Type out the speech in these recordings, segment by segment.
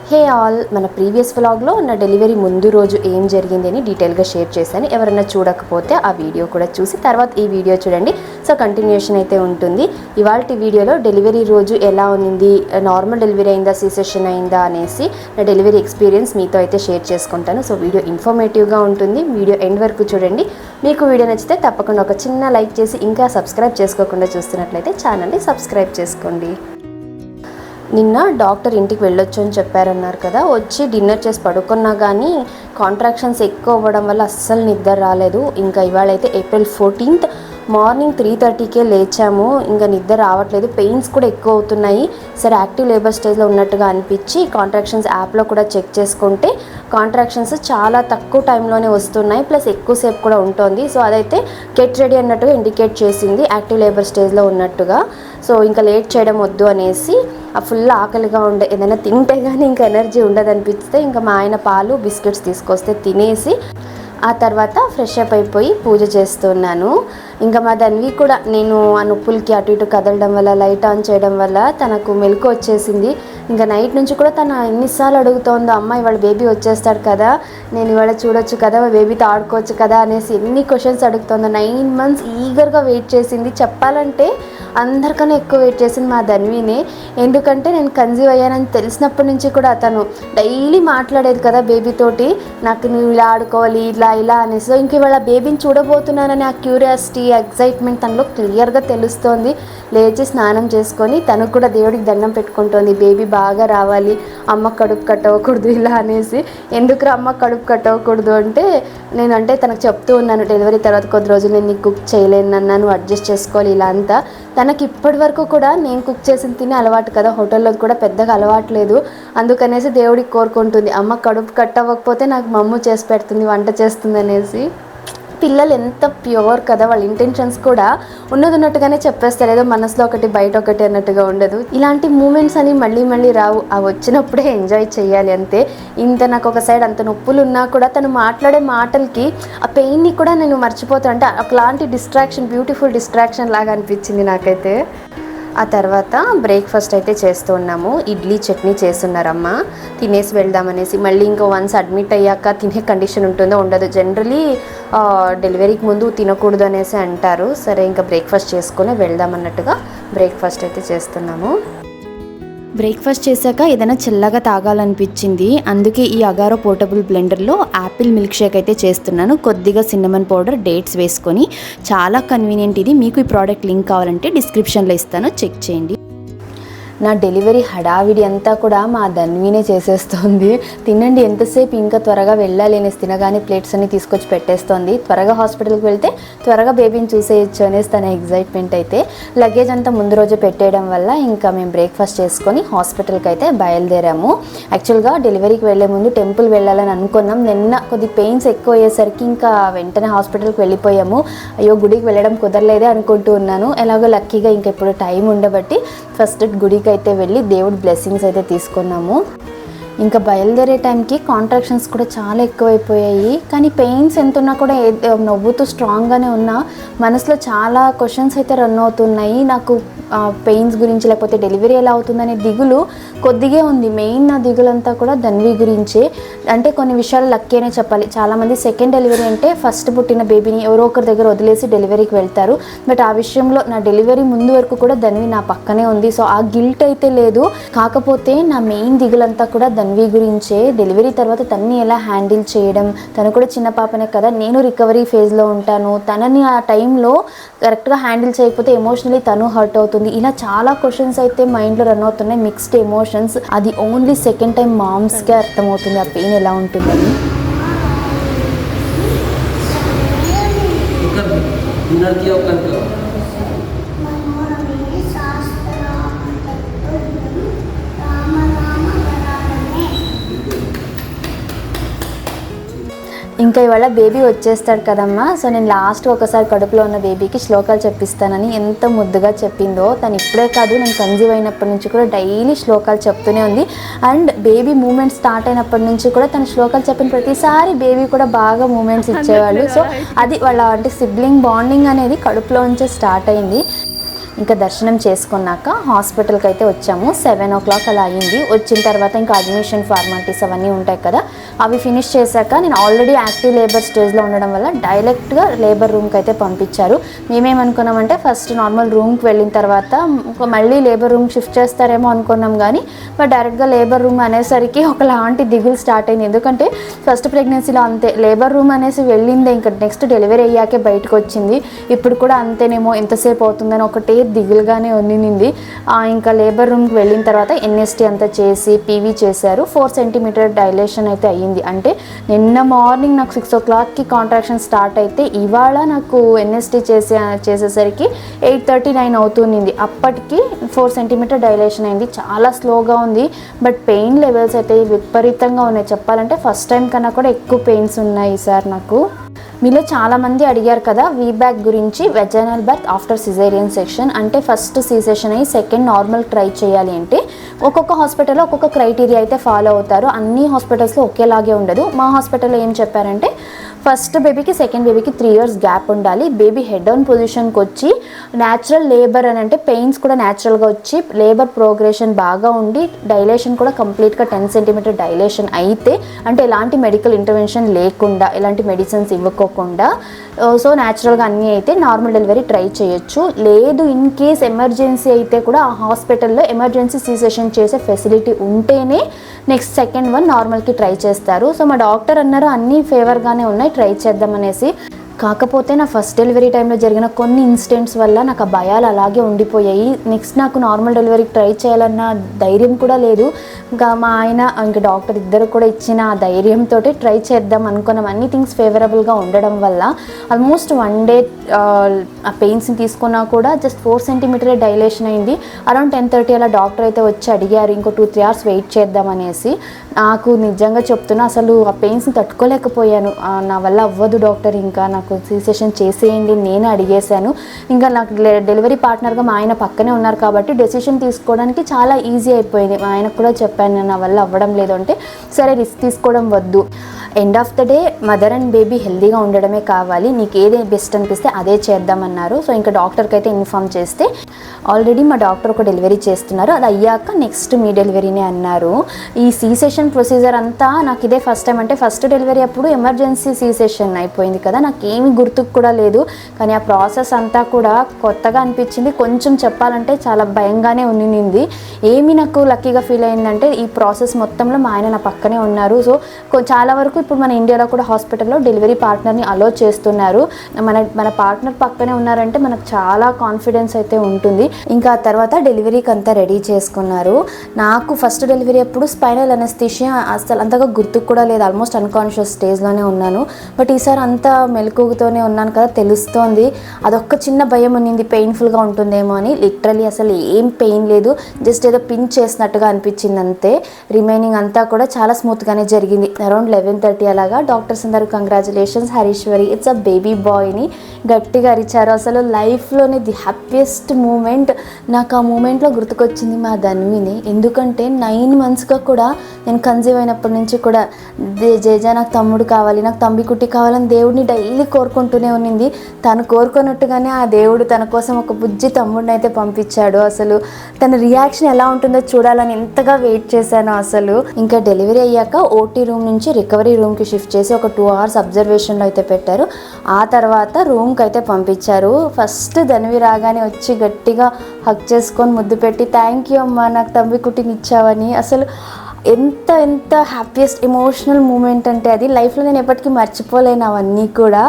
Hey all, మన previous వ్లాగ్లో నా డెలివరీ ముందు రోజు ఏం జరిగింది అని డీటెయిల్గా షేర్ చేశాను. ఎవరైనా చూడకపోతే ఆ వీడియో కూడా చూసి తర్వాత ఈ వీడియో చూడండి. సో కంటిన్యూషన్ అయితే ఉంటుంది. ఇవాళ వీడియోలో డెలివరీ రోజు ఎలా ఉంది, నార్మల్ డెలివరీ అయిందా, సి సెక్షన్ అయిందా అనేసి నా డెలివరీ ఎక్స్పీరియన్స్ మీతో అయితే షేర్ చేసుకుంటాను. సో వీడియో ఇన్ఫర్మేటివ్గా ఉంటుంది. వీడియో ఎండ్ వరకు చూడండి. మీకు వీడియో నచ్చితే తప్పకుండా ఒక చిన్న లైక్ చేసి ఇంకా సబ్స్క్రైబ్ చేసుకోకుండా చూస్తున్నట్లయితే ఛానల్ని సబ్స్క్రైబ్ చేసుకోండి. నిన్న డాక్టర్ ఇంటికి వెళ్ళొచ్చు అని చెప్పారన్నారు కదా, వచ్చి డిన్నర్ చేసి పడుకున్నా కానీ కాంట్రాక్షన్స్ ఎక్కువ అవ్వడం వల్ల అస్సలు నిద్ర రాలేదు. ఇంకా ఇవాళ అయితే April 14th మార్నింగ్ 3:30కే లేచాము. ఇంకా నిద్ర రావట్లేదు, పెయిన్స్ కూడా ఎక్కువ అవుతున్నాయి. సరే యాక్టివ్ లేబర్ స్టేజ్లో ఉన్నట్టుగా అనిపించి కాంట్రాక్షన్స్ యాప్లో కూడా చెక్ చేసుకుంటే కాంట్రాక్షన్స్ చాలా తక్కువ టైంలోనే వస్తున్నాయి, ప్లస్ ఎక్కువసేపు కూడా ఉంటుంది. సో అదైతే గెట్ రెడీ అన్నట్టుగా ఇండికేట్ చేసింది, యాక్టివ్ లేబర్ స్టేజ్లో ఉన్నట్టుగా. సో ఇంకా లేట్ చేయడం వద్దు అనేసి ఆ ఫుల్ ఆకలిగా ఉండే ఏదైనా తింటే కానీ ఇంకా ఎనర్జీ ఉండదు అనిపిస్తే ఇంకా మా ఆయన పాలు బిస్కెట్స్ తీసుకొస్తే తినేసి ఆ తర్వాత ఫ్రెష్ అప్ అయిపోయి పూజ చేస్తున్నాను. ఇంకా మా ధన్వి కూడా నేను ఆ నొప్పులకి అటు ఇటు కదలడం వల్ల లైట్ ఆన్ చేయడం వల్ల తనకు మెలకు వచ్చేసింది. ఇంకా నైట్ నుంచి కూడా తను ఎన్నిసార్లు అడుగుతోందో, అమ్మ ఇవాళ బేబీ వచ్చేస్తాడు కదా, నేను ఇవాళ చూడొచ్చు కదా, బేబీతో ఆడుకోవచ్చు కదా అనేసి ఎన్ని క్వశ్చన్స్ అడుగుతోందో. 9 months ఈగర్గా వెయిట్ చేసింది. చెప్పాలంటే అందరికన్నా ఎక్కువ వెయిట్ చేసింది మా ధన్వినే. ఎందుకంటే నేను కన్సీవ్ అయ్యానని తెలిసినప్పటి నుంచి కూడా తను డైలీ మాట్లాడేది కదా బేబీతోటి, నాకు నువ్వు ఇలా ఆడుకోవాలి ఇలా అనేసి. ఇంక ఇవాళ బేబీని చూడబోతున్నానని ఆ క్యూరియాసిటీ, ఎగ్జైట్మెంట్ తనలో క్లియర్గా తెలుస్తోంది. లేచి స్నానం చేసుకొని తనకు కూడా దేవుడికి దండం పెట్టుకుంటోంది, బేబీ బాగా రావాలి, అమ్మ కడుపు కట్టవకూడదు ఇలా అనేసి. ఎందుకు అమ్మ కడుపు కట్టవకూడదు అంటే నేనంటే తనకు చెప్తూ ఉన్నాను, డెలివరీ తర్వాత కొద్ది రోజులు నేను నీకు కుక్ చేయలేను నాన్న, నువ్వు అడ్జస్ట్ చేసుకోవాలి ఇలా అంతా. తనకి ఇప్పటి వరకు కూడా నేను కుక్ చేసిన తినే అలవాటు కదా, హోటల్లో కూడా పెద్దగా అలవాటు లేదు. అందుకనేసి దేవుడికి కోరుకుంటుంది, అమ్మ కడుపు కట్టవకపోతే నాకు మా అమ్మ చేసి పెడుతుంది, వంట చేస్తుంది అనేసి. పిల్లలు ఎంత ప్యూర్ కదా, వాళ్ళ ఇంటెన్షన్స్ కూడా ఉన్నట్టుగానే చెప్పేస్తారు, ఏదో మనసులో ఒకటి బయట ఒకటి అన్నట్టుగా ఉండదు. ఇలాంటి మూమెంట్స్ అని మళ్ళీ మళ్ళీ రావు, అవి వచ్చినప్పుడే ఎంజాయ్ చేయాలి అంతే. ఇంత నాకు ఒక సైడ్ అంత నొప్పులు ఉన్నా కూడా తను మాట్లాడే మాటలకి ఆ పెయిన్ని కూడా నేను మర్చిపోతాను. అంటే ఒకలాంటి డిస్ట్రాక్షన్, బ్యూటిఫుల్ డిస్ట్రాక్షన్ లాగా అనిపించింది నాకైతే. ఆ తర్వాత బ్రేక్ఫాస్ట్ అయితే చేస్తూ ఉన్నాము. ఇడ్లీ చట్నీ చేస్తున్నారమ్మ, తినేసి వెళ్దామనేసి. మళ్ళీ ఇంకో వన్స్ అడ్మిట్ అయ్యాక తినే కండిషన్ ఉంటుందో ఉండదు, జనరలీ డెలివరీకి ముందు తినకూడదు అనేసి అంటారు. సరే ఇంకా బ్రేక్ఫాస్ట్ చేసుకొని వెళ్దామన్నట్టుగా బ్రేక్ఫాస్ట్ అయితే చేస్తున్నాము. బ్రేక్ఫాస్ట్ చేశాక ఏదైనా చల్లగా తాగాలనిపించింది, అందుకే ఈ అగారో పోర్టబుల్ బ్లెండర్లో యాపిల్ మిల్క్ షేక్ అయితే చేస్తున్నాను. కొద్దిగా సిన్నమన్ పౌడర్, డేట్స్ వేసుకొని. చాలా కన్వీనియంట్ ఇది. మీకు ఈ ప్రోడక్ట్ లింక్ కావాలంటే డిస్క్రిప్షన్లో ఇస్తాను, చెక్ చేయండి. నా డెలివరీ హడావిడి అంతా కూడా మా ధన్వినే చేసేస్తుంది. తినండి ఎంతసేపు, ఇంకా త్వరగా వెళ్ళాలి అనేసి తినగానే ప్లేట్స్ అన్ని తీసుకొచ్చి పెట్టేస్తుంది. త్వరగా హాస్పిటల్కి వెళ్తే త్వరగా బేబీని చూసేయచ్చు అనేసి తన ఎగ్జైట్మెంట్ అయితే. లగేజ్ అంతా ముందు రోజు పెట్టేయడం వల్ల ఇంకా మేము బ్రేక్ఫాస్ట్ చేసుకొని హాస్పిటల్కి అయితే బయలుదేరాము. యాక్చువల్గా డెలివరీకి వెళ్ళే ముందు టెంపుల్ వెళ్ళాలని అనుకున్నాం. నిన్న కొద్ది పెయిన్స్ ఎక్కువ అయ్యేసరికి ఇంకా వెంటనే హాస్పిటల్కి వెళ్ళిపోయాము. అయ్యో గుడికి వెళ్ళడం కుదరలేదే అనుకుంటూ ఉన్నాను. ఎలాగో లక్కీగా ఇంకా ఇప్పుడు టైం ఉండబట్టి ఫస్ట్ గుడికి అయితే వెళ్ళి దేవుడి బ్లెస్సింగ్స్ అయితే తీసుకున్నాము. ఇంకా బయలుదేరే టైంకి కాంట్రాక్షన్స్ కూడా చాలా ఎక్కువైపోయాయి. కానీ పెయిన్స్ ఎంత ఉన్నా కూడా నవ్వుతూ స్ట్రాంగ్గానే ఉన్నా మనసులో చాలా క్వశ్చన్స్ అయితే రన్ అవుతున్నాయి. నాకు పెయిన్స్ గురించి, లేకపోతే డెలివరీ ఎలా అవుతుందనే దిగులు కొద్దిగా ఉంది. మెయిన్ నా దిగులంతా కూడా ధన్వి గురించే. అంటే కొన్ని విషయాలు లక్కీ అనే చెప్పాలి. చాలామంది సెకండ్ డెలివరీ అంటే ఫస్ట్ పుట్టిన బేబీని ఎవరో ఒకరి దగ్గర వదిలేసి డెలివరీకి వెళ్తారు. బట్ ఆ విషయంలో నా డెలివరీ ముందు వరకు కూడా ధన్వి నా పక్కనే ఉంది. సో ఆ గిల్ట్ అయితే లేదు. కాకపోతే నా మెయిన్ దిగులంతా కూడా ధన్వి గురించే. డెలివరీ తర్వాత తనని ఎలా హ్యాండిల్ చేయడం, తను కూడా చిన్న పాపనే కదా, నేను రికవరీ ఫేజ్లో ఉంటాను, తనని ఆ టైంలో కరెక్ట్గా హ్యాండిల్ చేయకపోతే ఎమోషనలీ తను హర్ట్ అవుతుంది. ఇలా చాలా క్వశ్చన్స్ అయితే మైండ్లో రన్ అవుతున్నాయి, మిక్స్డ్ ఎమోషన్స్. అది ఓన్లీ సెకండ్ టైం మామ్స్కే అర్థమవుతుంది ఆ పెయిన్ ఎలా ఉంటుందని. ఇంకా ఇవాళ బేబీ వచ్చేస్తాడు కదమ్మా. సో నేను లాస్ట్ ఒకసారి కడుపులో ఉన్న బేబీకి శ్లోకాలు చెప్పిస్తానని ఎంత ముద్దుగా చెప్పిందో. తను ఇప్పుడే కాదు, నేను కన్సీవ్ అయినప్పటి నుంచి కూడా డైలీ శ్లోకాలు చెప్తూనే ఉంది. అండ్ బేబీ మూమెంట్ స్టార్ట్ అయినప్పటి నుంచి కూడా తను శ్లోకాలు చెప్పిన ప్రతిసారి బేబీ కూడా బాగా మూమెంట్స్ ఇచ్చేవాళ్ళు. సో అది వాళ్ళ అంటే సిబ్లింగ్ బాండింగ్ అనేది కడుపులో నుంచే స్టార్ట్ అయింది. ఇంకా దర్శనం చేసుకున్నాక హాస్పిటల్కి అయితే వచ్చాము. 7 o'clock అలా అయింది. వచ్చిన తర్వాత ఇంకా అడ్మిషన్ ఫార్మాలిటీస్ అవన్నీ ఉంటాయి కదా, అవి ఫినిష్ చేశాక నేను ఆల్రెడీ యాక్టివ్ లేబర్ స్టేజ్లో ఉండడం వల్ల డైరెక్ట్గా లేబర్ రూమ్కి అయితే పంపించారు. మేమేమనుకున్నామంటే ఫస్ట్ నార్మల్ రూమ్కి వెళ్ళిన తర్వాత మళ్ళీ లేబర్ రూమ్ షిఫ్ట్ చేస్తారేమో అనుకున్నాం, కానీ బట్ డైరెక్ట్గా లేబర్ రూమ్ అనేసరికి ఒకలాంటి దిగులు స్టార్ట్ అయింది. ఎందుకంటే ఫస్ట్ ప్రెగ్నెన్సీలో అంతే, లేబర్ రూమ్ అనేసి వెళ్ళిందే, ఇంకా నెక్స్ట్ డెలివరీ అయ్యాకే బయటకు వచ్చింది. ఇప్పుడు కూడా అంతేనేమో, ఎంతసేపు అవుతుందని ఒకటే దిగులుగానే ఉండింది. ఇంకా లేబర్ రూమ్కి వెళ్ళిన తర్వాత ఎన్ఎస్టీ అంతా చేసి పీవీ చేశారు. 4 centimeter డైలేషన్ అయితే అయ్యింది. అంటే నిన్న మార్నింగ్ నాకు 6 o'clockకి కాంట్రాక్షన్ స్టార్ట్ అయితే ఇవాళ నాకు ఎన్ఎస్టీ చేసేసరికి 8:39 అవుతుంది. అప్పటికి 4 centimeter డైలేషన్ అయింది. చాలా స్లోగా ఉంది, బట్ పెయిన్ లెవెల్స్ అయితే విపరీతంగా ఉన్నాయి. చెప్పాలంటే ఫస్ట్ టైం కన్నా కూడా ఎక్కువ పెయిన్స్ ఉన్నాయి సార్ నాకు. మీలో చాలామంది అడిగారు కదా వీబ్యాక్ గురించి, vaginal birth after caesarean section. అంటే ఫస్ట్ సీ సెక్షన్ అయ్యి సెకండ్ నార్మల్ ట్రై చేయాలి అంటే ఒక్కొక్క హాస్పిటల్లో ఒక్కొక్క క్రైటీరియా అయితే ఫాలో అవుతారు. అన్ని హాస్పిటల్స్లో ఒకేలాగే ఉండదు. మా హాస్పిటల్లో ఏం చెప్పారంటే ఫస్ట్ బేబీకి సెకండ్ బేబీకి 3 years గ్యాప్ ఉండాలి. బేబీ హెడ్ డౌన్ పొజిషన్కి వచ్చి న్యాచురల్ లేబర్ అని, అంటే పెయిన్స్ కూడా న్యాచురల్గా వచ్చి లేబర్ ప్రోగ్రెషన్ బాగా ఉండి డైలేషన్ కూడా కంప్లీట్గా 10 centimeter డైలేషన్ అయితే, అంటే ఎలాంటి మెడికల్ ఇంటర్వెన్షన్ లేకుండా ఎలాంటి మెడిసిన్స్ ఇవ్వకోకుండా సో న్యాచురల్గా అన్నీ అయితే నార్మల్ డెలివరీ ట్రై చేయొచ్చు. లేదు ఇన్ కేస్ ఎమర్జెన్సీ అయితే కూడా ఆ హాస్పిటల్లో ఎమర్జెన్సీ సీ సెక్షన్ చేసే ఫెసిలిటీ ఉంటేనే నెక్స్ట్ సెకండ్ వన్ నార్మల్కి ట్రై చేస్తారు. సో మా డాక్టర్ అన్నారు అన్నీ ఫేవర్గానే ఉన్నాయి, ట్రై చేద్దామనేసి. కాకపోతే నా ఫస్ట్ డెలివరీ టైంలో జరిగిన కొన్ని ఇన్సిడెంట్స్ వల్ల నాకు ఆ భయాలు అలాగే ఉండిపోయాయి. నెక్స్ట్ నాకు నార్మల్ డెలివరీకి ట్రై చేయాలన్న ధైర్యం కూడా లేదు. ఇంకా మా ఆయన ఇంకా డాక్టర్ ఇద్దరు కూడా ఇచ్చిన ఆ ధైర్యంతో ట్రై చేద్దాం అనుకున్నాం. అన్ని థింగ్స్ ఫేవరబుల్గా ఉండడం వల్ల ఆల్మోస్ట్ 1 day ఆ పెయిన్స్ని తీసుకున్నా కూడా జస్ట్ 4 centimeter డైలేషన్ అయింది. అరౌండ్ 10:30 అలా డాక్టర్ అయితే వచ్చి అడిగారు ఇంకో 2-3 hours వెయిట్ చేద్దామనేసి. నాకు నిజంగా చెప్తున్నా అసలు ఆ పెయిన్స్ని తట్టుకోలేకపోయాను. నా వల్ల అవ్వదు డాక్టర్, ఇంకా నాకు సీ సెక్షన్ చేసేయండి నేనే అడిగేశాను. ఇంకా నాకు డెలివరీ పార్ట్నర్గా మా ఆయన పక్కనే ఉన్నారు కాబట్టి డెసిషన్ తీసుకోవడానికి చాలా ఈజీ అయిపోయింది. మా ఆయనకు కూడా చెప్పాను నా వల్ల అవ్వడం లేదు అంటే, సరే రిస్క్ తీసుకోవడం వద్దు, end of the day mother and baby హెల్దీగా ఉండడమే కావాలి, నీకు ఏది బెస్ట్ అనిపిస్తే అదే చేద్దామన్నారు. సో ఇంకా డాక్టర్కి అయితే ఇన్ఫామ్ చేస్తే ఆల్రెడీ మా డాక్టర్ ఒక డెలివరీ చేస్తున్నారు, అది అయ్యాక నెక్స్ట్ మీ డెలివరీనే అన్నారు. ఈ సీ సెక్షన్ ప్రొసీజర్ అంతా నాకు ఇదే ఫస్ట్ టైం. అంటే ఫస్ట్ డెలివరీ అప్పుడు ఎమర్జెన్సీ సీ సెక్షన్ అయిపోయింది కదా, నాకు ఏమీ గుర్తుకు కూడా లేదు. కానీ ఆ ప్రాసెస్ అంతా కూడా కొత్తగా అనిపించింది. కొంచెం చెప్పాలంటే చాలా భయంగానే ఉండింది. ఏమి నాకు లక్కీగా ఫీల్ అయిందంటే ఈ ప్రాసెస్ మొత్తంలో మా ఆయన నా పక్కనే ఉన్నారు. సో చాలా వరకు ఇప్పుడు మన ఇండియాలో కూడా హాస్పిటల్లో డెలివరీ పార్ట్నర్ని అలో చేస్తున్నారు. మన పార్ట్నర్ పక్కనే ఉన్నారంటే మనకు చాలా కాన్ఫిడెన్స్ అయితే ఉంటుంది. ఇంకా ఆ తర్వాత డెలివరీకి అంతా రెడీ చేసుకున్నారు. నాకు ఫస్ట్ డెలివరీ అప్పుడు స్పైనల్ అనస్థీషియా అసలు అంతగా గుర్తుకు కూడా లేదు, ఆల్మోస్ట్ అన్కాన్షియస్ స్టేజ్లోనే ఉన్నాను. బట్ ఈసారి అంతా మెలకువతోనే ఉన్నాను కదా, తెలుస్తోంది. అదొక్క చిన్న భయం ఉన్నింది పెయిన్ఫుల్గా ఉంటుందేమో అని. లిటరలీ అసలు ఏం పెయిన్ లేదు, జస్ట్ ఏదో పిన్ చేసినట్టుగా అనిపించింది అంతే. రిమైనింగ్ అంతా కూడా చాలా స్మూత్గానే జరిగింది. అరౌండ్ 11:30 అలాగా డాక్టర్స్ అందరూ కంగ్రాచులేషన్స్ హరీశ్వరి, ఇట్స్ అ బేబీ బాయ్ని గట్టిగా అరిచారు. అసలు లైఫ్లోనే ది హ్యాపీయెస్ట్ మూమెంట్ నాకు ఆ మూమెంట్లో గుర్తుకొచ్చింది మా ధన్విని. ఎందుకంటే 9 monthsగా కూడా నేను కన్సీవ్ అయినప్పటి నుంచి కూడా జేజా నాకు తమ్ముడు కావాలి, నాకు తంబి కుట్టి కావాలని దేవుడిని డైలీ కోరుకుంటూనే ఉన్నింది. తను కోరుకున్నట్టుగానే ఆ దేవుడు తన కోసం ఒక బుజ్జి తమ్ముడిని అయితే పంపించాడు. అసలు తన రియాక్షన్ ఎలా ఉంటుందో చూడాలని ఎంతగా వెయిట్ చేశాను అసలు. ఇంకా డెలివరీ అయ్యాక ఓటీ రూమ్ నుంచి రికవరీ రూమ్కి షిఫ్ట్ చేసి ఒక 2 hours అబ్జర్వేషన్లో అయితే పెట్టారు. ఆ తర్వాత రూమ్కి అయితే పంపించారు. ఫస్ట్ ధన్వి రాగానే వచ్చి గట్టిగా హగ్ చేసుకొని ముద్దు పెట్టి థ్యాంక్ యూ అమ్మా నాకు తంబి కుట్టిని ఇచ్చావని. అసలు ఎంత హ్యాపీయెస్ట్ ఎమోషనల్ మూమెంట్ అంటే అది లైఫ్లో నేను ఎప్పటికీ మర్చిపోలేను అవన్నీ కూడా.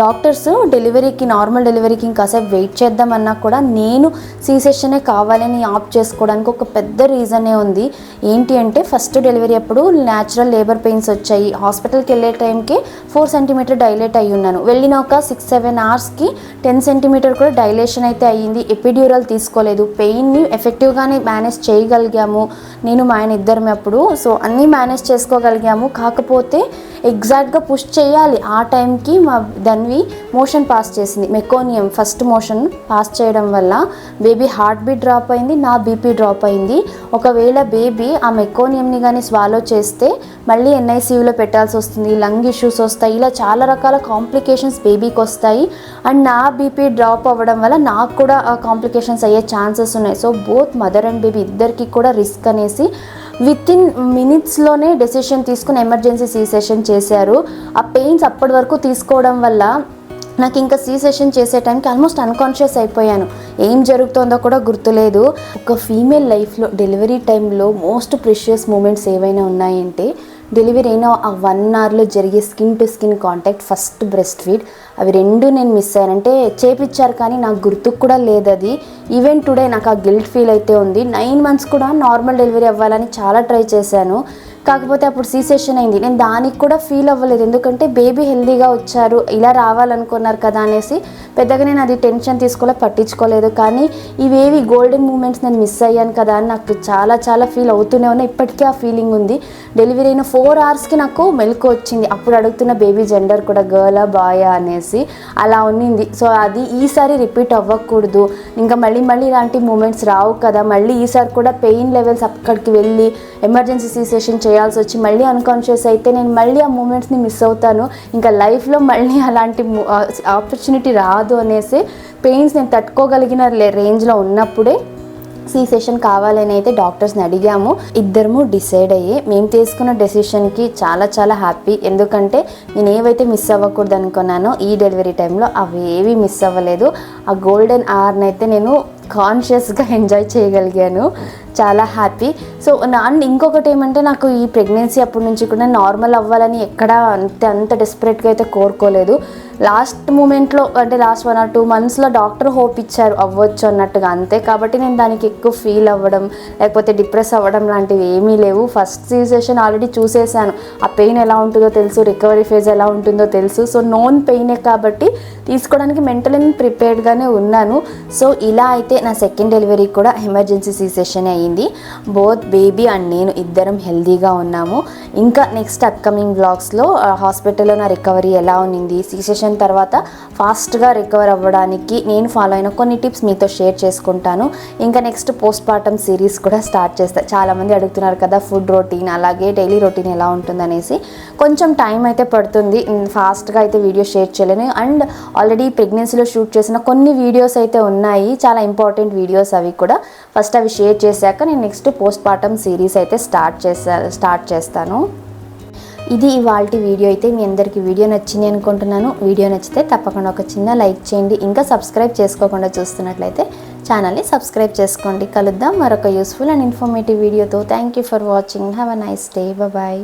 డాక్టర్స్ డెలివరీకి నార్మల్ డెలివరీకి ఇంకాసేపు వెయిట్ చేద్దామన్నా కూడా నేను సీ సెక్షనే కావాలని ఆప్ట్ చేసుకోవడానికి ఒక పెద్ద రీజనే ఉంది. ఏంటి అంటే ఫస్ట్ డెలివరీ అప్పుడు న్యాచురల్ లేబర్ పెయిన్స్ వచ్చాయి. హాస్పిటల్కి వెళ్ళే టైంకి 4 centimeter డైలేట్ అయ్యి ఉన్నాను. వెళ్ళిన ఒక 6-7 hoursకి 10 centimeter కూడా డైలేషన్ అయితే అయ్యింది. ఎపిడ్యూరల్ తీసుకోలేదు. పెయిన్ని ఎఫెక్టివ్గానే మేనేజ్ చేయగలిగాము నేను మా ఆయన ఇద్దరం అప్పుడు. సో అన్నీ మేనేజ్ చేసుకోగలిగాము. కాకపోతే ఎగ్జాక్ట్గా పుష్ చేయాలి ఆ టైంకి మా తన్వి మోషన్ పాస్ చేసింది, మెకోనియం ఫస్ట్ మోషన్ పాస్ చేయడం వల్ల బేబీ హార్ట్ బీట్ డ్రాప్ అయింది, నా బీపీ డ్రాప్ అయింది. ఒకవేళ బేబీ ఆ మెకోనియంని కానీ స్వాలో చేస్తే మళ్ళీ ఎన్ఐసీయూలో పెట్టాల్సి వస్తుంది, లంగ్ ఇష్యూస్ వస్తాయి, ఇలా చాలా రకాల కాంప్లికేషన్స్ బేబీకి వస్తాయి. అండ్ నా బీపీ డ్రాప్ అవ్వడం వల్ల నాకు కూడా కాంప్లికేషన్స్ అయ్యే ఛాన్సెస్ ఉన్నాయి. So both mother and baby ఇద్దరికి కూడా రిస్క్ అనేసి వితిన్ మినిట్స్లోనే డెసిషన్ తీసుకుని ఎమర్జెన్సీ సీ సెషన్ చేశారు. ఆ పెయిన్స్ అప్పటి వరకు తీసుకోవడం వల్ల నాకు ఇంకా సీ సెషన్ చేసే టైంకి ఆల్మోస్ట్ అన్కాన్షియస్ అయిపోయాను, ఏం జరుగుతుందో కూడా గుర్తులేదు. ఒక ఫీమేల్ లైఫ్లో డెలివరీ టైంలో మోస్ట్ ప్రెషియస్ మూమెంట్స్ ఏవైనా ఉన్నాయంటే డెలివరీ అయినా ఆ 1 అవర్లో జరిగే skin to skin contact, first breast feed, అవి రెండు నేను మిస్ అయ్యాను. అంటే చేపిచ్చారు కానీ నాకు గుర్తుకు కూడా లేదు అది. ఈవెన్ టుడే నాకు ఆ గిల్ట్ ఫీల్ అయితే ఉంది. 9 months కూడా నార్మల్ డెలివరీ అవ్వాలని చాలా ట్రై చేశాను, కాకపోతే అప్పుడు సీ సెషన్ అయింది. నేను దానికి కూడా ఫీల్ అవ్వలేదు, ఎందుకంటే బేబీ హెల్దీగా వచ్చారు, ఇలా రావాలనుకున్నారు కదా అనేసి పెద్దగా నేను అది టెన్షన్ పట్టించుకోలేదు. కానీ ఇవేవి గోల్డెన్ మూమెంట్స్ నేను మిస్ అయ్యాను కదా అని నాకు చాలా చాలా ఫీల్ అవుతూనే ఉన్నా. ఇప్పటికీ ఆ ఫీలింగ్ ఉంది. డెలివరీ అయిన 4 hours నాకు మెలకు వచ్చింది. అప్పుడు అడుగుతున్న బేబీ జెండర్ కూడా గర్లా బాయా అనేసి అలా ఉన్నింది. సో అది ఈసారి రిపీట్ అవ్వకూడదు, ఇంకా మళ్ళీ ఇలాంటి మూమెంట్స్ రావు కదా. మళ్ళీ ఈసారి కూడా పెయిన్ లెవెల్స్ అక్కడికి వెళ్ళి ఎమర్జెన్సీ సీ సెషన్ చేయాల్సి వచ్చి మళ్ళీ అన్కాన్షియస్ అయితే నేను మళ్ళీ ఆ మూమెంట్స్ని మిస్ అవుతాను, ఇంకా లైఫ్లో మళ్ళీ అలాంటి ఆపర్చునిటీ రాదు అనేసి పెయిన్స్ నేను తట్టుకోగలిగిన రేంజ్లో ఉన్నప్పుడే సీ సెషన్ కావాలని అయితే డాక్టర్స్ని అడిగాము. ఇద్దరము డిసైడ్ అయ్యి మేము తీసుకున్న డెసిషన్కి చాలా చాలా హ్యాపీ. ఎందుకంటే నేను ఏవైతే మిస్ అవ్వకూడదు అనుకున్నానో ఈ డెలివరీ టైంలో అవి ఏవి మిస్ అవ్వలేదు. ఆ గోల్డెన్ అవర్ని అయితే నేను కాన్షియస్గా ఎంజాయ్ చేయగలిగాను, చాలా హ్యాపీ. సో ఇంకొకటి ఏమంటే నాకు ఈ ప్రెగ్నెన్సీ అప్పటి నుంచి కూడా నార్మల్ అవ్వాలని ఎక్కడా అంత డెస్పరేట్గా అయితే కోరుకోలేదు. లాస్ట్ మూమెంట్లో అంటే లాస్ట్ 1 or 2 monthsలో డాక్టర్ హోప్ ఇచ్చారు అవ్వచ్చు అన్నట్టుగా, అంతే. కాబట్టి నేను దానికి ఎక్కువ ఫీల్ అవ్వడం లేకపోతే డిప్రెస్ అవ్వడం లాంటివి ఏమీ లేవు. ఫస్ట్ సీ సెషన్ ఆల్రెడీ చూసేసాను, ఆ పెయిన్ ఎలా ఉంటుందో తెలుసు, రికవరీ ఫేజ్ ఎలా ఉంటుందో తెలుసు. సో నోన్ పెయినే కాబట్టి తీసుకోవడానికి మెంటల్ అండ్ ప్రిపేర్డ్గానే ఉన్నాను. సో ఇలా అయితే నా సెకండ్ డెలివరీ కూడా ఎమర్జెన్సీ సీ సెషన్ అయ్యింది. బోత్ బేబీ అండ్ నేను ఇద్దరం హెల్దీగా ఉన్నాము. ఇంకా నెక్స్ట్ అప్కమింగ్ బ్లాగ్స్లో హాస్పిటల్లో నా రికవరీ ఎలా ఉన్నింది, సీ సెషన్ తర్వాత ఫాస్ట్గా రికవర్ అవ్వడానికి నేను ఫాలో అయిన కొన్ని టిప్స్ మీతో షేర్ చేసుకుంటాను. ఇంకా నెక్స్ట్ పోస్ట్ పార్టమ్ సిరీస్ కూడా స్టార్ట్ చేస్తాను. చాలామంది అడుగుతున్నారు కదా ఫుడ్ రొటీన్ అలాగే డైలీ రొటీన్ ఎలా ఉంటుందనేసి. కొంచెం టైం అయితే పడుతుంది, ఫాస్ట్గా అయితే వీడియో షేర్ చేయలేను. అండ్ ఆల్రెడీ ప్రెగ్నెన్సీలో షూట్ చేసిన కొన్ని వీడియోస్ అయితే ఉన్నాయి, చాలా ఇంపార్టెంట్ వీడియోస్. అవి కూడా ఫస్ట్ అవి షేర్ చేశాక నేను నెక్స్ట్ పోస్ట్ పార్టమ్ సిరీస్ అయితే స్టార్ట్ చేస్తాను. ఇది ఇవాల్టి వీడియో అయితే. మీ అందరికీ వీడియో నచ్చింది అనుకుంటున్నాను. వీడియో నచ్చితే తప్పకుండా ఒక చిన్న లైక్ చేయండి. ఇంకా సబ్స్క్రైబ్ చేసుకోకుండా చూస్తున్నట్లయితే ఛానల్ని సబ్స్క్రైబ్ చేసుకోండి. కలుద్దాం మరొక యూస్ఫుల్ అండ్ ఇన్ఫర్మేటివ్ వీడియోతో. Thank you for watching. Have a nice day. Bye.